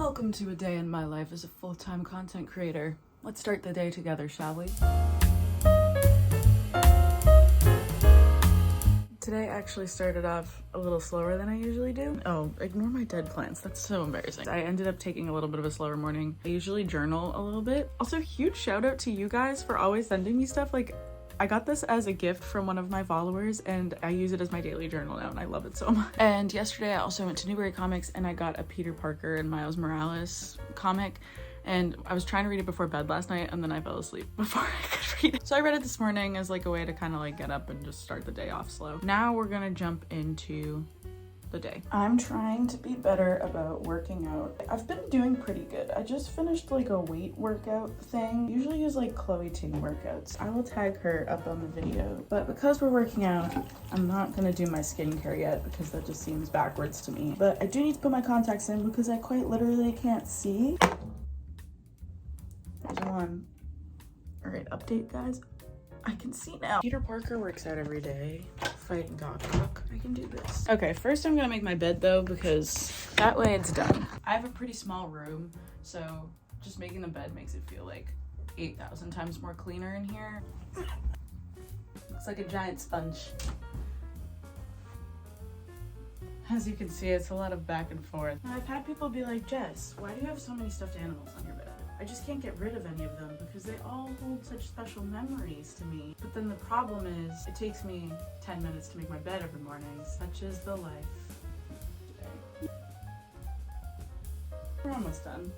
Welcome to a day in my life as a full-time content creator. Let's start the day together, shall we? Today actually started off a little slower than I usually do. Oh, ignore my dead plants. That's so embarrassing. I ended up taking a little bit of a slower morning. I usually journal a little bit. Also, huge shout out to you guys for always sending me stuff. Like, I got this as a gift from one of my followers and I use it as my daily journal now and I love it so much. And yesterday I also went to Newberry Comics and I got a Peter Parker and Miles Morales comic. And I was trying to read it before bed last night and then I fell asleep before I could read it. So I read it this morning as like a way to kind of like get up and just start the day off slow. Now we're gonna jump into the day. I'm trying to be better about working out. I've been doing pretty good. I just finished like a weight workout thing. Usually use like Chloe Ting workouts. I will tag her up on the video. But because we're working out, I'm not gonna do my skincare yet because that just seems backwards to me. But I do need to put my contacts in because I quite literally can't see. There's one. All right, update guys. I can see now. Peter Parker works out every day, fighting Doc. I can do this. Okay, first I'm gonna make my bed though, because that way it's done. I have a pretty small room, so just making the bed makes it feel like 8,000 times more cleaner in here. Looks like a giant sponge. As you can see, it's a lot of back and forth. Now, I've had people be like, Jess, why do you have so many stuffed animals on your bed? I just can't get rid of any of them because they all hold such special memories to me. But then the problem is it takes me 10 minutes to make my bed every morning. Such is the life today. We're almost done.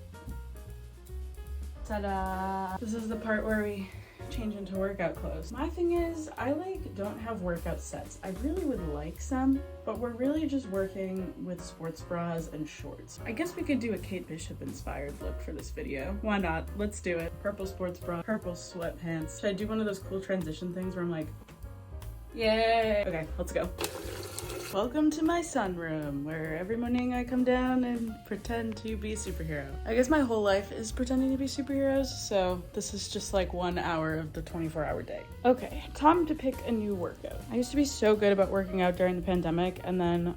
Ta-da! This is the part where we change into workout clothes. My thing is, I like don't have workout sets. I really would like some, but we're really just working with sports bras and shorts. I guess we could do a Kate Bishop inspired look for this video. Why not? Let's do it. Purple sports bra, purple sweatpants. Should I do one of those cool transition things where I'm like, yay? Okay, let's go. Welcome to my sunroom, where every morning I come down and pretend to be a superhero. I guess my whole life is pretending to be superheroes, so this is just like 1 hour of the 24-hour day. Okay, time to pick a new workout. I used to be so good about working out during the pandemic, and then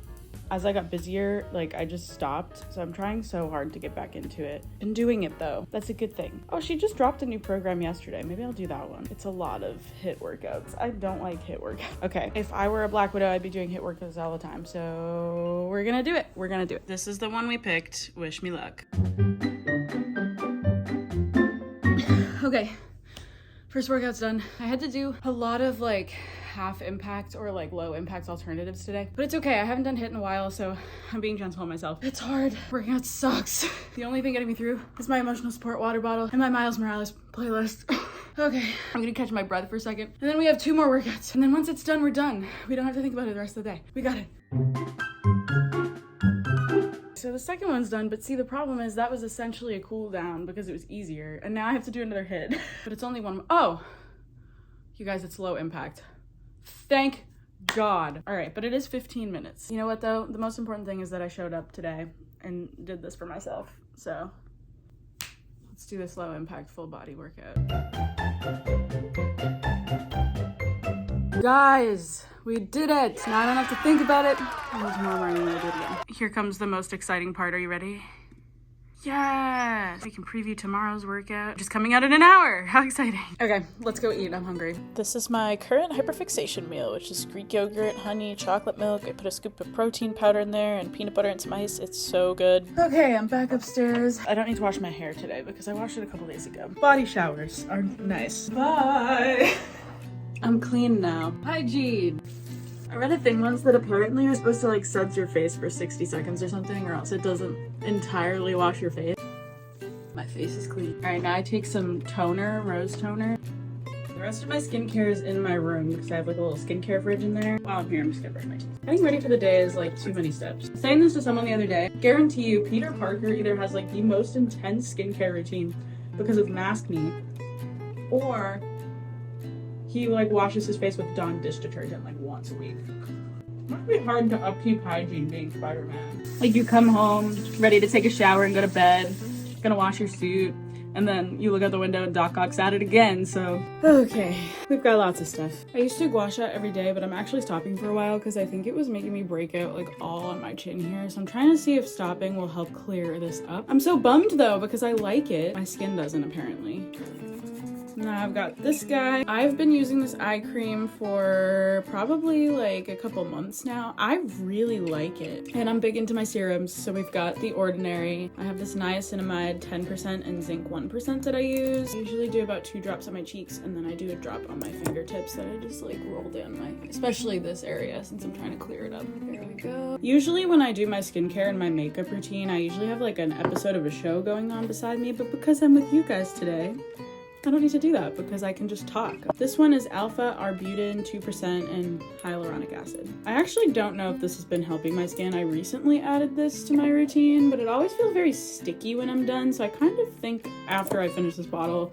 as I got busier, like I just stopped. So I'm trying so hard to get back into it. Been doing it though. That's a good thing. Oh, she just dropped a new program yesterday. Maybe I'll do that one. It's a lot of HIIT workouts. I don't like HIIT workouts. Okay, if I were a Black Widow, I'd be doing HIIT workouts all the time. So we're gonna do it. We're gonna do it. This is the one we picked. Wish me luck. Okay, first workout's done. I had to do a lot of like half impact or like low impact alternatives today, but it's okay. I haven't done HIIT in a while, so I'm being gentle on myself. It's hard. Working out sucks. The only thing getting me through is my emotional support water bottle and my Miles Morales playlist. Okay, I'm gonna catch my breath for a second, and then we have 2 more workouts, and then once it's done, we're done. We don't have to think about it the rest of the day. We got it. So the second one's done, but see, the problem is that was essentially a cool down because it was easier, and now I have to do another HIIT. But it's only one. Oh, you guys, it's low impact. Thank God. All right, but it is 15 minutes. You know what though? The most important thing is that I showed up today and did this for myself. So let's do this low impact full body workout. Guys, we did it. Now I don't have to think about it. And tomorrow morning we'll do it again. Here comes the most exciting part. Are you ready? Yes! We can preview tomorrow's workout, just coming out in an hour. How exciting. Okay, let's go eat. I'm hungry. This is my current hyperfixation meal, which is Greek yogurt, honey, chocolate milk. I put a scoop of protein powder in there and peanut butter and some ice. It's so good. Okay, I'm back upstairs. I don't need to wash my hair today because I washed it a couple days ago. Body showers are nice. Bye! I'm clean now. Hygiene. I read a thing once that apparently you're supposed to like suds your face for 60 seconds or something, or else it doesn't entirely wash your face. My face is clean. All right, now I take some toner, rose toner. The rest of my skincare is in my room because I have like a little skincare fridge in there. While I'm here, I'm just gonna brush my teeth. Getting ready for the day is like too many steps. Saying this to someone the other day, guarantee you Peter Parker either has like the most intense skincare routine because of mask me, or he like washes his face with Dawn dish detergent like once a week. It must be hard to upkeep hygiene being Spider-Man. Like you come home ready to take a shower and go to bed, gonna wash your suit, And then you look out the window and Doc Ock's at it again, so. Okay, we've got lots of stuff. I used to gua sha every day, but I'm actually stopping for a while because I think it was making me break out like all on my chin here. So I'm trying to see if stopping will help clear this up. I'm so bummed though because I like it. My skin doesn't apparently. Now I've got this guy. I've been using this eye cream for probably like a couple months now. I really like it. And I'm big into my serums. So we've got The Ordinary. I have this niacinamide 10% and zinc 1% that I use. I usually do about 2 drops on my cheeks and then I do a drop on my fingertips that I just like roll down my, especially this area since I'm trying to clear it up. There we go. Usually when I do my skincare and my makeup routine, I usually have like an episode of a show going on beside me, but because I'm with you guys today, I don't need to do that because I can just talk. This one is alpha arbutin 2% and hyaluronic acid. I actually don't know if this has been helping my skin. I recently added this to my routine, but it always feels very sticky when I'm done. So I kind of think after I finish this bottle,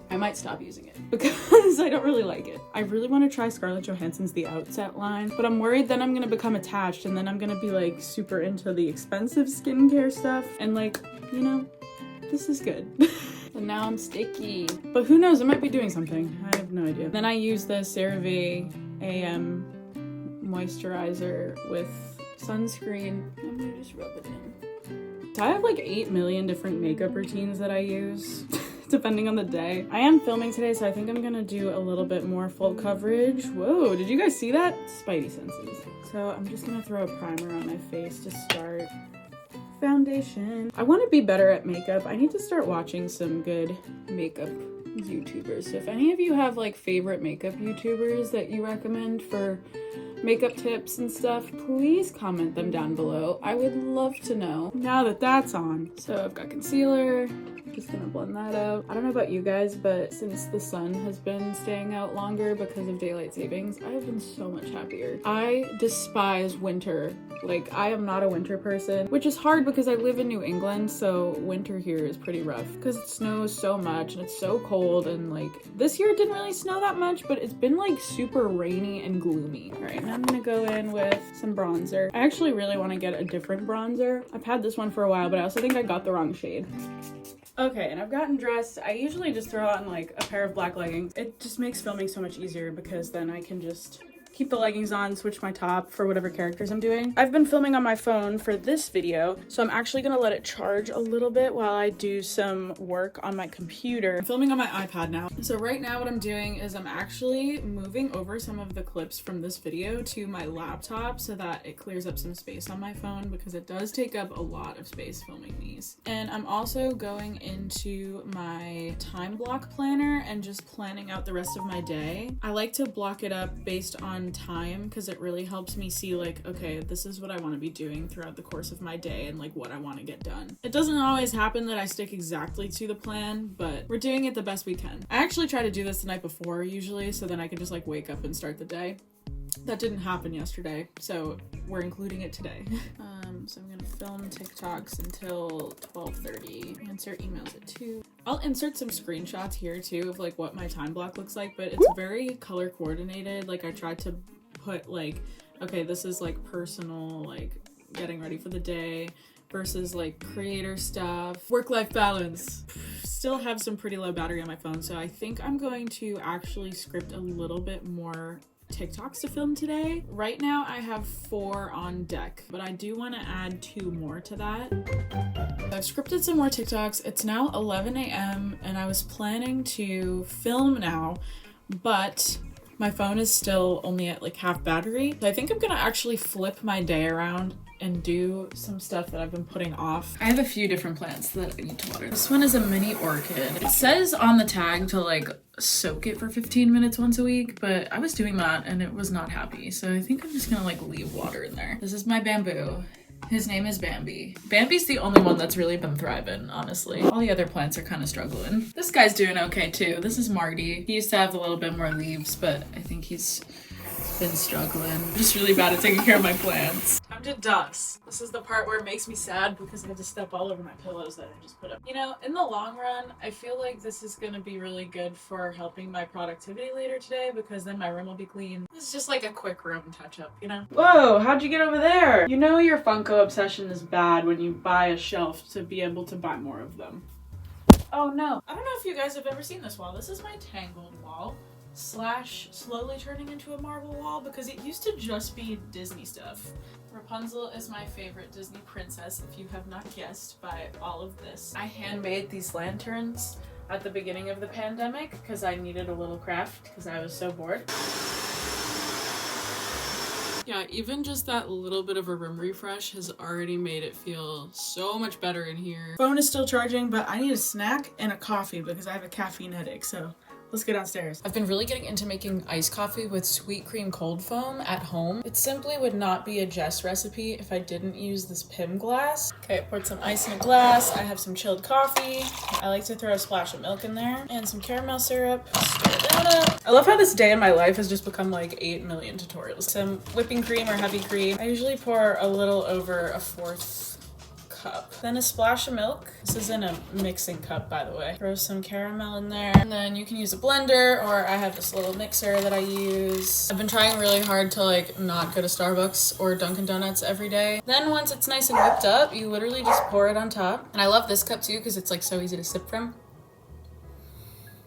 I might stop using it because I don't really like it. I really want to try Scarlett Johansson's The Outset line, but I'm worried then I'm going to become attached and then I'm going to be like super into the expensive skincare stuff. And like, you know, this is good. And now I'm sticky. But who knows, it might be doing something. I have no idea. Then I use the CeraVe AM moisturizer with sunscreen. I'm gonna just rub it in. So I have like 8 million different makeup routines that I use, depending on the day. I am filming today, so I think I'm gonna do a little bit more full coverage. Whoa, did you guys see that? Spidey senses. So I'm just gonna throw a primer on my face to start. Foundation. I want to be better at makeup. I need to start watching some good makeup YouTubers. So if any of you have like favorite makeup YouTubers that you recommend for makeup tips and stuff, please comment them down below. I would love to know. Now that that's on. So I've got concealer. Just gonna blend that out. I don't know about you guys, but since the sun has been staying out longer because of daylight savings, I have been so much happier. I despise winter. Like, I am not a winter person, which is hard because I live in New England, so winter here is pretty rough because it snows so much and it's so cold, and like this year it didn't really snow that much, but it's been like super rainy and gloomy. All right, now I'm gonna go in with some bronzer. I actually really want to get a different bronzer. I've had this one for a while, but I also think I got the wrong shade. Okay, and I've gotten dressed. I usually just throw on like a pair of black leggings. It just makes filming so much easier because then I can just keep the leggings on, switch my top for whatever characters I'm doing. I've been filming on my phone for this video, so I'm actually gonna let it charge a little bit while I do some work on my computer. I'm filming on my iPad now. So right now what I'm doing is I'm actually moving over some of the clips from this video to my laptop so that it clears up some space on my phone because it does take up a lot of space filming these. And I'm also going into my time block planner and just planning out the rest of my day. I like to block it up based on time because it really helps me see like, okay, this is what I want to be doing throughout the course of my day and like what I want to get done. It doesn't always happen that I stick exactly to the plan, but we're doing it the best we can. I actually try to do this the night before usually so then I can just like wake up and start the day. That didn't happen yesterday, so we're including it today. So I'm gonna film TikToks until 12:30. Insert emails at 2. I'll insert some screenshots here too of like what my time block looks like, but it's very color coordinated. Like I tried to put like, okay, this is like personal, like getting ready for the day versus like creator stuff. Work-life balance. Still have some pretty low battery on my phone, so I think I'm going to actually script a little bit more TikToks to film today. Right now I have 4 on deck, but I do want to add 2 more to that. I've scripted some more TikToks. It's now 11 a.m. and I was planning to film now, but my phone is still only at like half battery. So I think I'm gonna actually flip my day around and do some stuff that I've been putting off. I have a few different plants that I need to water. This one is a mini orchid. It says on the tag to like soak it for 15 minutes once a week, but I was doing that and it was not happy. So I think I'm just gonna like leave water in there. This is my bamboo. His name is Bambi. Bambi's the only one that's really been thriving, honestly. All the other plants are kind of struggling. This guy's doing okay too. This is Marty. He used to have a little bit more leaves, but I think he's been struggling. I'm just really bad at taking care of my plants. Time to dust. This is the part where it makes me sad because I have to step all over my pillows that I just put up. You know, in the long run, I feel like this is gonna be really good for helping my productivity later today because then my room will be clean. This is just like a quick room touch up, you know? Whoa, how'd you get over there? You know your Funko obsession is bad when you buy a shelf to be able to buy more of them. Oh no. I don't know if you guys have ever seen this wall. This is my Tangled wall / slowly turning into a Marvel wall because it used to just be Disney stuff. Rapunzel is my favorite Disney princess, if you have not guessed by all of this. I handmade these lanterns at the beginning of the pandemic because I needed a little craft because I was so bored. Yeah, even just that little bit of a room refresh has already made it feel so much better in here. Phone is still charging, but I need a snack and a coffee because I have a caffeine headache, so let's go downstairs. I've been really getting into making iced coffee with sweet cream cold foam at home. It simply would not be a Jess recipe if I didn't use this Pim glass. Okay, I poured some ice in a glass. I have some chilled coffee. I like to throw a splash of milk in there and some caramel syrup. Stir that up. I love how this day in my life has just become like 8 million tutorials. Some whipping cream or heavy cream. I usually pour a little over a 1/4 cup. Then a splash of milk. This is in a mixing cup, by the way. Throw some caramel in there. And then you can use a blender, or I have this little mixer that I use. I've been trying really hard to like not go to Starbucks or Dunkin' Donuts every day. Then once it's nice and whipped up, you literally just pour it on top. And I love this cup too because it's like so easy to sip from.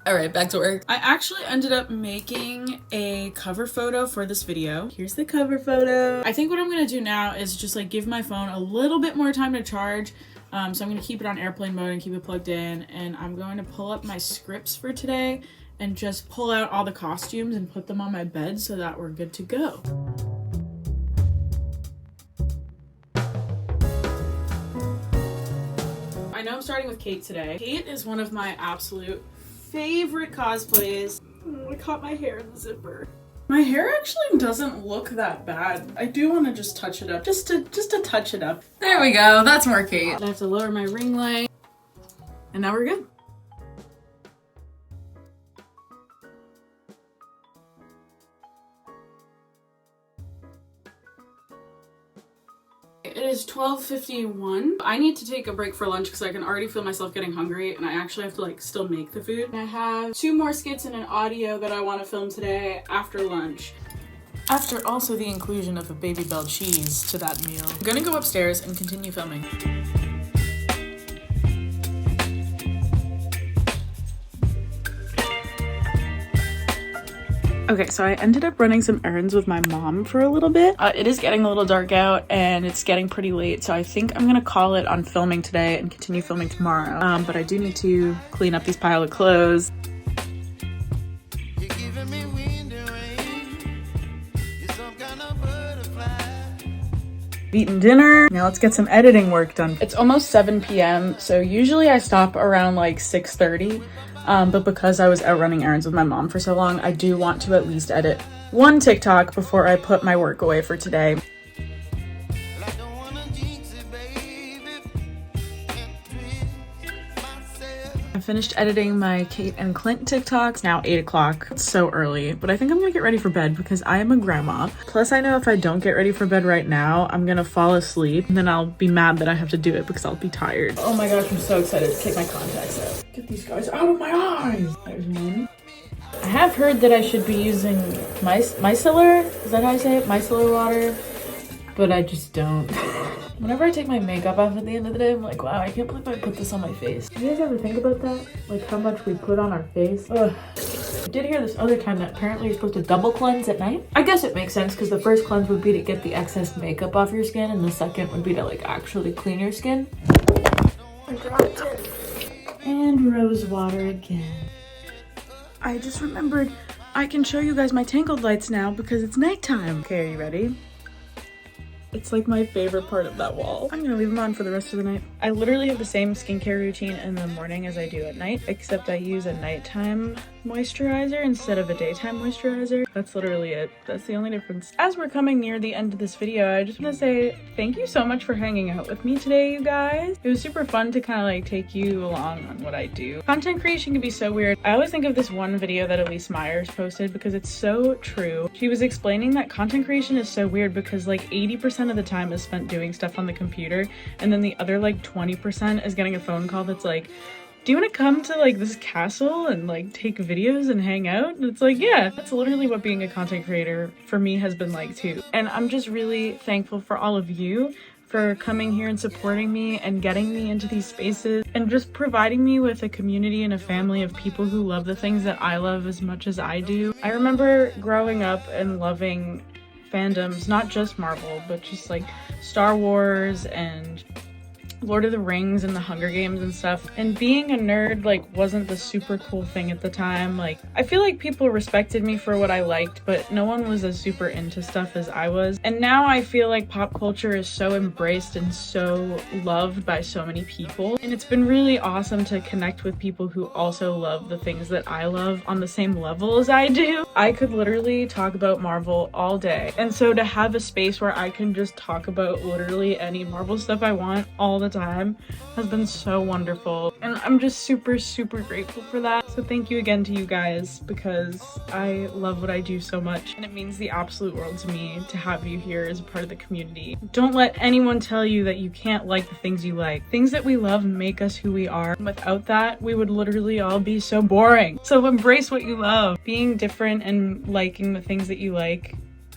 All right, back to work. I actually ended up making a cover photo for this video. Here's the cover photo. I think what I'm gonna do now is just like give my phone a little bit more time to charge. So I'm gonna keep it on airplane mode and keep it plugged in. And I'm going to pull up my scripts for today and just pull out all the costumes and put them on my bed so that we're good to go. I know I'm starting with Kate today. Kate is one of my absolute favorite cosplays. Oh, I caught my hair in the zipper. My hair actually doesn't look that bad. I do want to just touch it up, just to touch it up. There we go. That's more Kate. I have to lower my ring light, and now we're good. It is 12:51. I need to take a break for lunch because I can already feel myself getting hungry and I actually have to like still make the food. I have 2 more skits and an audio that I want to film today after lunch. After also the inclusion of a Baby Bell cheese to that meal. I'm gonna go upstairs and continue filming. Okay, so I ended up running some errands with my mom for a little bit. It is getting a little dark out and it's getting pretty late, so I think I'm gonna call it on filming today and continue filming tomorrow. But I do need to clean up these pile of clothes. Eaten dinner. Now let's get some editing work done. It's almost 7 p.m. so usually I stop around like 6:30. But because I was out running errands with my mom for so long, I do want to at least edit 1 TikTok before I put my work away for today. I finished editing my Kate and Clint TikToks. It's now 8 o'clock. It's so early, but I think I'm gonna get ready for bed because I am a grandma. Plus I know if I don't get ready for bed right now, I'm gonna fall asleep and then I'll be mad that I have to do it because I'll be tired. Oh my gosh, I'm so excited to take my contacts out. Get these guys out of my eyes. There's one. I have heard that I should be using micellar. Is that how I say it? Micellar water, but I just don't. Whenever I take my makeup off at the end of the day, I'm like, wow, I can't believe I put this on my face. Do you guys ever think about that? Like how much we put on our face? Ugh. I did hear this other time that apparently you're supposed to double cleanse at night. I guess it makes sense because the first cleanse would be to get the excess makeup off your skin and the second would be to like actually clean your skin. I dropped it. And rose water again. I just remembered I can show you guys my Tangled lights now because it's nighttime. Okay, are you ready? It's like my favorite part of that wall. I'm gonna leave them on for the rest of the night. I literally have the same skincare routine in the morning as I do at night, except I use a nighttime moisturizer instead of a daytime moisturizer. That's literally it. That's the only difference. As we're coming near the end of this video, I just want to say thank you so much for hanging out with me today, you guys. It was super fun to kind of like take you along on what I do. Content creation can be so weird. I always think of this one video that Elise Myers posted because it's so true. She was explaining that content creation is so weird because like 80% of the time is spent doing stuff on the computer, and then the other like 20% is getting a phone call that's like, do you want to come to like this castle and like take videos and hang out? And it's like, yeah, that's literally what being a content creator for me has been like too. And I'm just really thankful for all of you for coming here and supporting me and getting me into these spaces and just providing me with a community and a family of people who love the things that I love as much as I do. I remember growing up and loving fandoms, not just Marvel, but just like Star Wars and Lord of the Rings and the Hunger Games and stuff. And being a nerd like wasn't the super cool thing at the time. Like I feel like people respected me for what I liked, but no one was as super into stuff as I was. And now I feel like pop culture is so embraced and so loved by so many people. And it's been really awesome to connect with people who also love the things that I love on the same level as I do. I could literally talk about Marvel all day. And so to have a space where I can just talk about literally any Marvel stuff I want all the time has been so wonderful, and I'm just super grateful for that. So thank you again to you guys, because I love what I do so much and it means the absolute world to me to have you here as a part of the community. Don't let anyone tell you that you can't like the things you like. Things that we love make us who we are. Without that, we would literally all be so boring. So embrace what you love. Being different and liking the things that you like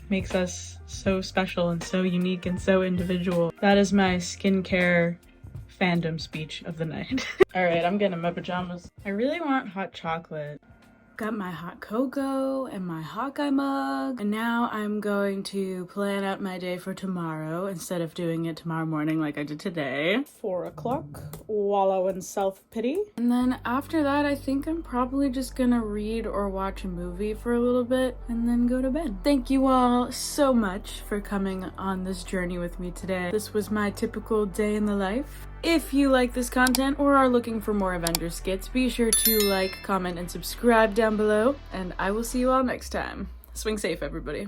makes us so special and so unique and so individual. That is my skincare fandom speech of the night. All right, I'm getting in my pajamas. I really want hot chocolate. Got my hot cocoa and my Hawkeye mug, and now I'm going to plan out my day for tomorrow instead of doing it tomorrow morning like I did today. 4 o'clock, wallow in self-pity. And then after that, I think I'm probably just gonna read or watch a movie for a little bit and then go to bed. Thank you all so much for coming on this journey with me today. This was my typical day in the life. If you like this content or are looking for more Avengers skits, be sure to like, comment, and subscribe down below, and I will see you all next time. Swing safe, everybody.